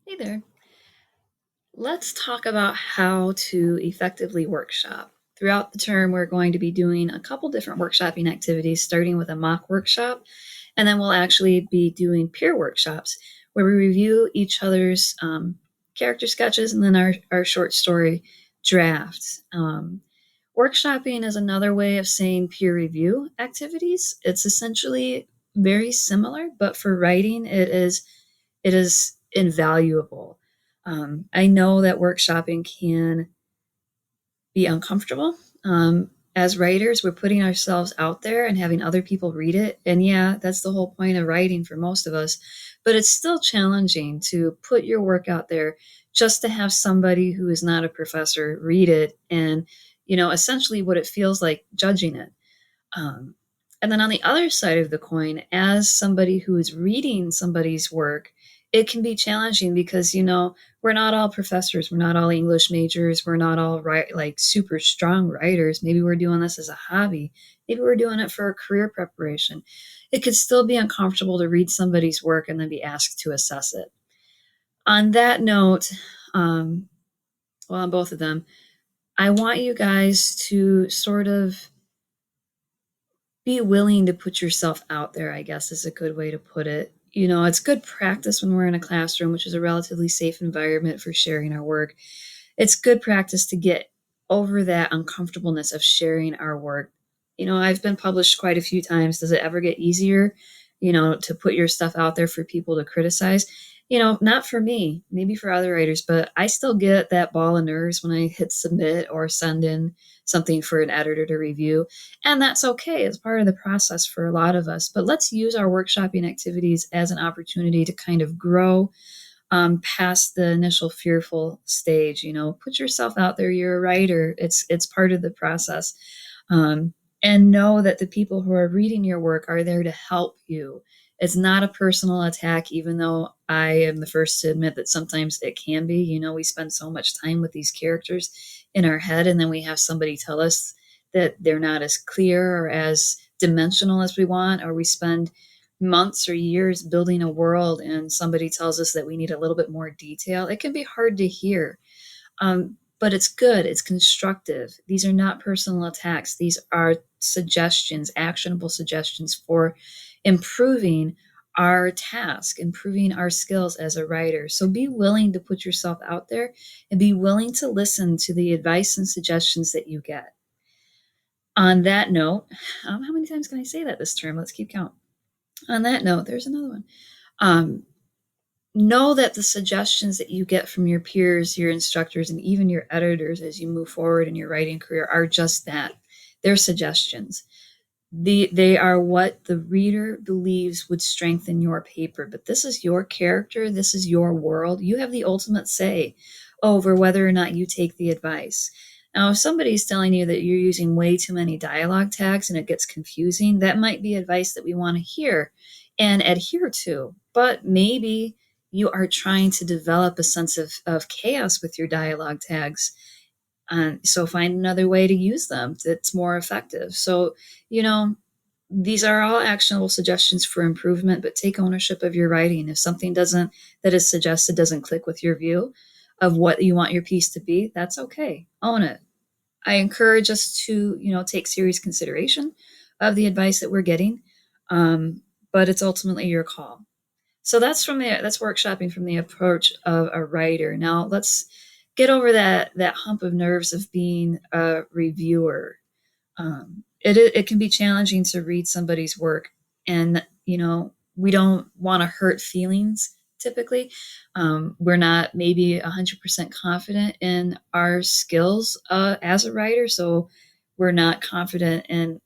Hey there. Let's talk about how to effectively workshop. Throughout the term, we're going to be doing a couple different workshopping activities, starting with a mock workshop, and then we'll actually be doing peer workshops where we review each other's character sketches and then our short story drafts. Workshopping is another way of saying peer review activities. It's essentially very similar, but for writing, it is invaluable. I know that workshopping can be uncomfortable. As writers, we're putting ourselves out there and having other people read it. And yeah, that's the whole point of writing for most of us. But it's still challenging to put your work out there just to have somebody who is not a professor read it and, essentially what it feels like judging it. Um, and then on the other side of the coin, as somebody who is reading somebody's work, it can be challenging because, we're not all professors. We're not all English majors. We're not all like super strong writers. Maybe we're doing this as a hobby. Maybe we're doing it for a career preparation. It could still be uncomfortable to read somebody's work and then be asked to assess it. On that note, um, well, on both of them, I want you guys to sort of be willing to put yourself out there, I guess is a good way to put it. It's good practice when we're in a classroom, which is a relatively safe environment for sharing our work. It's good practice to get over that uncomfortableness of sharing our work. I've been published quite a few times. Does it ever get easier, to put your stuff out there for people to criticize? Not for me, maybe for other writers, but I still get that ball of nerves when I hit submit or send in something for an editor to review. And that's okay. It's part of the process for a lot of us. But let's use our workshopping activities as an opportunity to kind of grow past the initial fearful stage. Put yourself out there. You're a writer. It's part of the process. And know that the people who are reading your work are there to help you. It's not a personal attack, even though I am the first to admit that sometimes it can be. We spend so much time with these characters in our head, and then we have somebody tell us that they're not as clear or as dimensional as we want, or we spend months or years building a world and somebody tells us that we need a little bit more detail. It can be hard to hear. But it's good. It's constructive. These are not personal attacks. These are suggestions, actionable suggestions for improving our task, improving our skills as a writer. So be willing to put yourself out there and be willing to listen to the advice and suggestions that you get. On that note, how many times can I say that this term? Let's keep count. On that note, there's another one. Know that the suggestions that you get from your peers, your instructors, and even your editors as you move forward in your writing career are just that. They're suggestions. They are what the reader believes would strengthen your paper. But this is your character. This is your world. You have the ultimate say over whether or not you take the advice. Now, if somebody's telling you that you're using way too many dialogue tags and it gets confusing, that might be advice that we want to hear and adhere to. But maybe you are trying to develop a sense of chaos with your dialogue tags. So find another way to use them that's more effective. So, these are all actionable suggestions for improvement, but take ownership of your writing. If something that is suggested doesn't click with your view of what you want your piece to be, that's okay. Own it. I encourage us to, take serious consideration of the advice that we're getting, but it's ultimately your call. So that's workshopping from the approach of a writer. Now let's get over that hump of nerves of being a reviewer. It can be challenging to read somebody's work, and we don't want to hurt feelings. Typically, we're not maybe 100% confident in our skills as a writer, so we're not confident in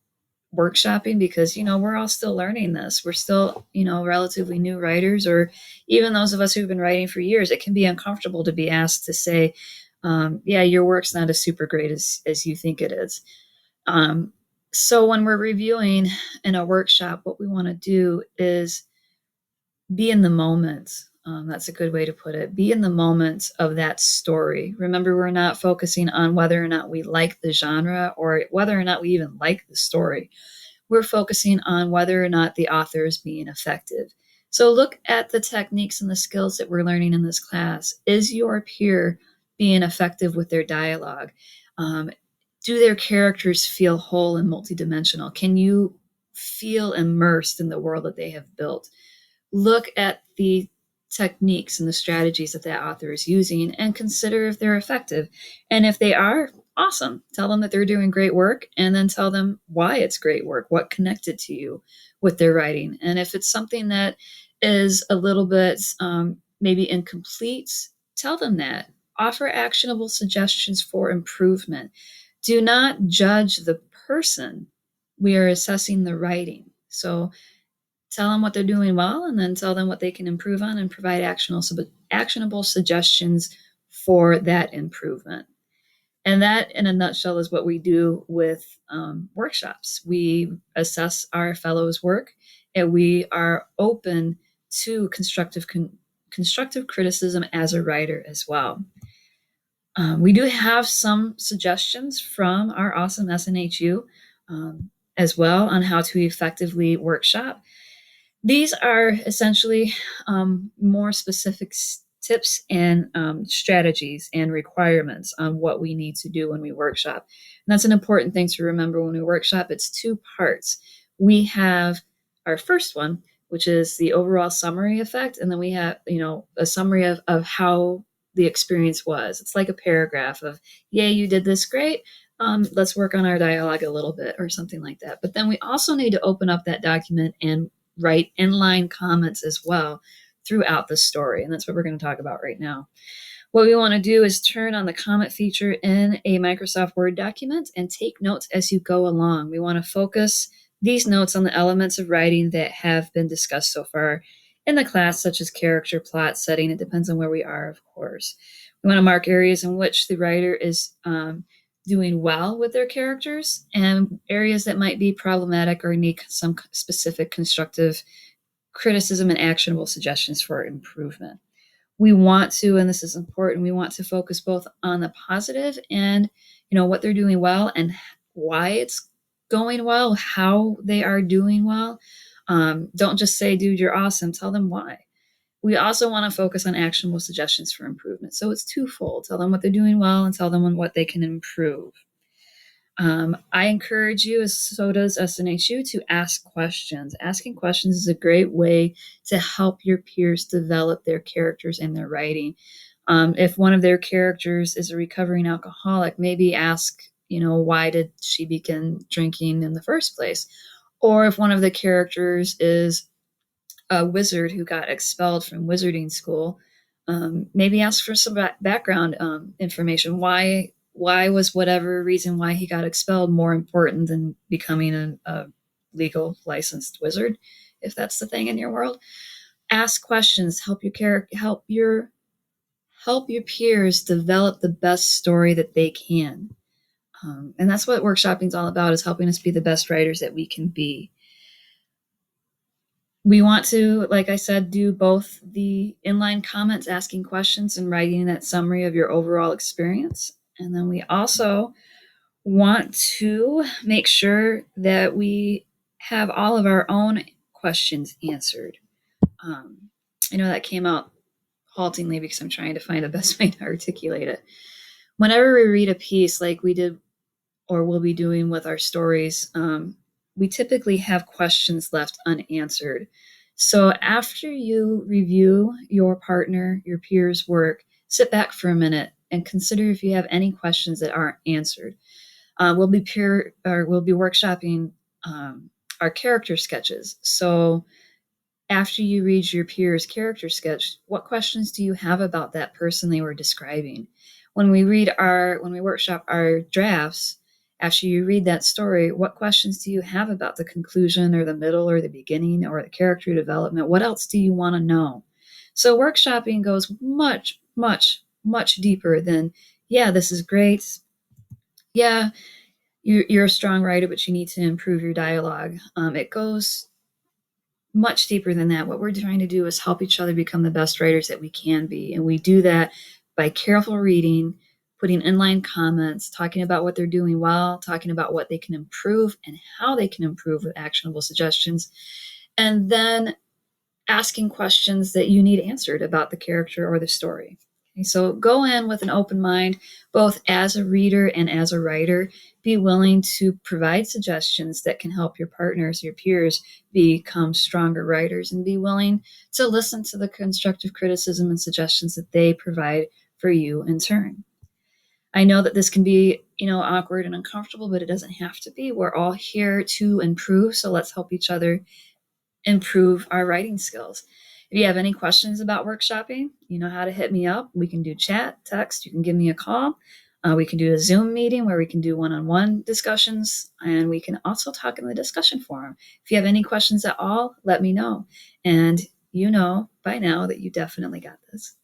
workshopping because we're all still learning this. We're still relatively new writers, or even those of us who've been writing for years. It can be uncomfortable to be asked to say, yeah, your work's not as super great as you think it is. So when we're reviewing in a workshop, what we want to do is be in the moment. That's a good way to put it. Be in the moment of that story. Remember, we're not focusing on whether or not we like the genre or whether or not we even like the story. We're focusing on whether or not the author is being effective. So look at the techniques and the skills that we're learning in this class. Is your peer being effective with their dialogue? Do their characters feel whole and multidimensional? Can you feel immersed in the world that they have built? Look at the techniques and the strategies that that author is using and consider if they're effective. And if they are, awesome. Tell them that they're doing great work and then tell them why it's great work, what connected to you with their writing. And if it's something that is a little bit maybe incomplete, tell them that. Offer actionable suggestions for improvement. Do not judge the person. We are assessing the writing. So tell them what they're doing well and then tell them what they can improve on and provide actionable suggestions for that improvement. And that, in a nutshell, is what we do with workshops. We assess our fellows' work and we are open to constructive criticism as a writer as well. We do have some suggestions from our awesome SNHU as well on how to effectively workshop. These are essentially more specific tips and strategies and requirements on what we need to do when we workshop. And that's an important thing to remember when we workshop. It's two parts. We have our first one, which is the overall summary effect, and then we have, a summary of how the experience was. It's like a paragraph of, yay, you did this great. Let's work on our dialogue a little bit or something like that. But then we also need to open up that document and write inline comments as well throughout the story. And that's what we're going to talk about right now. What we want to do is turn on the comment feature in a Microsoft Word document and take notes as you go along. We want to focus these notes on the elements of writing that have been discussed so far in the class, such as character, plot, setting. It depends on where we are, of course. We want to mark areas in which the writer is doing well with their characters and areas that might be problematic or need some specific constructive criticism and actionable suggestions for improvement. We want to, and this is important, we want to focus both on the positive and, what they're doing well and why it's going well, how they are doing well. Don't just say, dude, you're awesome. Tell them why. We also want to focus on actionable suggestions for improvement. So it's twofold. Tell them what they're doing well and tell them on what they can improve. I encourage you, as so does SNHU, to ask questions. Asking questions is a great way to help your peers develop their characters and their writing. If one of their characters is a recovering alcoholic, maybe ask, why did she begin drinking in the first place? Or if one of the characters is a wizard who got expelled from wizarding school, maybe ask for some background information. Why was whatever reason why he got expelled more important than becoming a legal licensed wizard, if that's the thing in your world? Ask questions. Help your peers develop the best story that they can. And that's what workshopping is all about, is helping us be the best writers that we can be. We want to, like I said, do both the inline comments, asking questions, and writing that summary of your overall experience. And then we also want to make sure that we have all of our own questions answered. I know that came out haltingly because I'm trying to find the best way to articulate it. Whenever we read a piece like we did or will be doing with our stories, we typically have questions left unanswered. So after you review your partner, your peers' work, sit back for a minute and consider if you have any questions that aren't answered. We'll be workshopping our character sketches. So after you read your peers' character sketch, what questions do you have about that person they were describing? When we workshop our drafts, after you read that story, what questions do you have about the conclusion or the middle or the beginning or the character development? What else do you want to know? So workshopping goes much, much, much deeper than, yeah, this is great. Yeah, you're a strong writer, but you need to improve your dialogue. It goes much deeper than that. What we're trying to do is help each other become the best writers that we can be. And we do that by careful reading, putting inline comments, talking about what they're doing well, talking about what they can improve and how they can improve with actionable suggestions. And then asking questions that you need answered about the character or the story. Okay, so go in with an open mind, both as a reader and as a writer. Be willing to provide suggestions that can help your partners, your peers, become stronger writers, and be willing to listen to the constructive criticism and suggestions that they provide for you in turn. I know that this can be, awkward and uncomfortable, but it doesn't have to be. We're all here to improve, so let's help each other improve our writing skills. If you have any questions about workshopping, you know how to hit me up. We can do chat, text, you can give me a call. We can do a Zoom meeting where we can do one-on-one discussions, and we can also talk in the discussion forum. If you have any questions at all, let me know. And you know by now that you definitely got this.